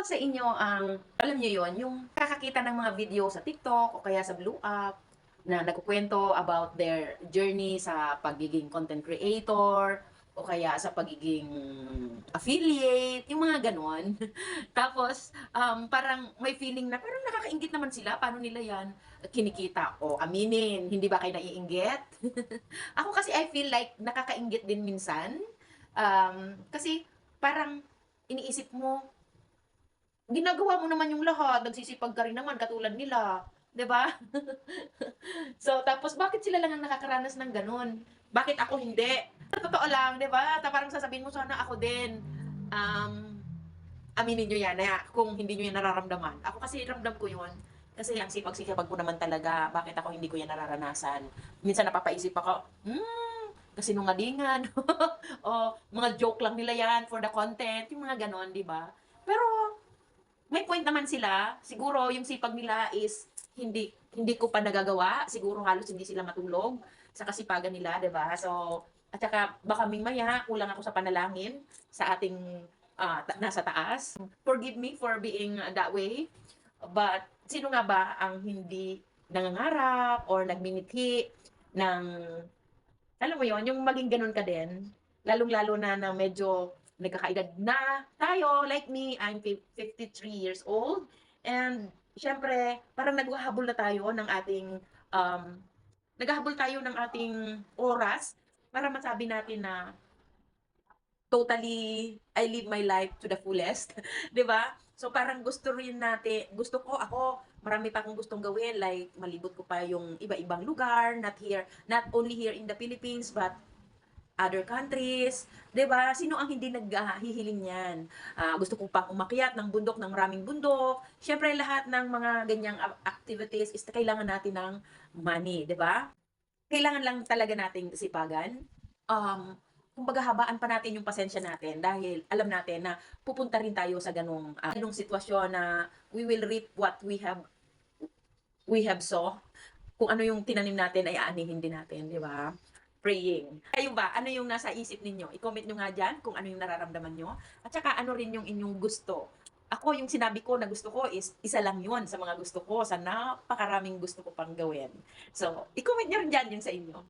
sa inyo ang, alam niyo yon, yung kakakita ng mga video sa TikTok o kaya sa Blue App na nagkukuwento about their journey sa pagiging content creator o kaya sa pagiging affiliate, yung mga gano'n. Tapos, parang may feeling na parang nakakainggit naman sila, paano nila 'yan kinikita? O aminin, hindi ba kayo naiinggit? Ako kasi I feel like nakakainggit din minsan, kasi parang iniisip mo, ginagawa mo naman yung lahat, nagsisipag ka rin naman katulad nila, 'di ba? So, tapos bakit sila lang ang nakakaranas ng gano'n? Bakit ako hindi? Sa totoo lang, 'di ba? Parang sasabihin mo, "Sana ako din." Um, Aminin niyo 'yan na kung hindi niyo 'yan nararamdaman. Ako kasi ramdam ko 'yun. Kasi ang sipag-sikapag ko naman talaga, bakit ako hindi ko 'yan nararanasan? Minsan napapaisip ako, kasinungalingan o mga joke lang nila 'yan for the content, yung mga gano'n, 'di ba? Pero may point naman sila, siguro yung sipag nila is hindi hindi ko pa nagagawa, siguro halos hindi sila matulog sa kasipagan nila, 'di ba? So, at saka baka mamaya kulang ako sa panalangin sa ating, nasa taas. Forgive me for being that way, but sino nga ba ang hindi nangangarap or nagmimithi ng, alam mo yon, yung maging gano'n ka din, lalong-lalo na na medyo nagkakaedad na tayo, like me, I'm 53 years old, and siyempre parang naghahabol na tayo ng ating, um, naghahabol tayo ng ating oras para masabi natin na totally I live my life to the fullest, 'di ba? So parang gusto ko ako, marami pa akong gustong gawin, like malibot ko pa yung iba-ibang lugar, not only here in the Philippines but other countries, 'di ba? Sino ang hindi hihiling niyan? Gusto ko pang umakyat ng bundok, ng maraming bundok. Siyempre lahat ng mga ganyang activities is kailangan natin ng money, 'di ba? Kailangan lang talaga nating sipagan. Kumbaga habaan pa natin yung pasensya natin dahil alam natin na pupunta rin tayo sa ganung sitwasyon na we will reap what we have sow. Kung ano yung tinanim natin ay aanihin din natin, 'di ba? Praying. Kayo ba, ano yung nasa isip ninyo? I-comment niyo nga diyan kung ano yung nararamdaman niyo at saka ano rin yung inyong gusto. Ako yung sinabi ko na gusto ko is isa lang yun sa mga gusto ko sa napakaraming gusto ko pang gawin. So, i-comment niyo rin diyan yung sa inyo.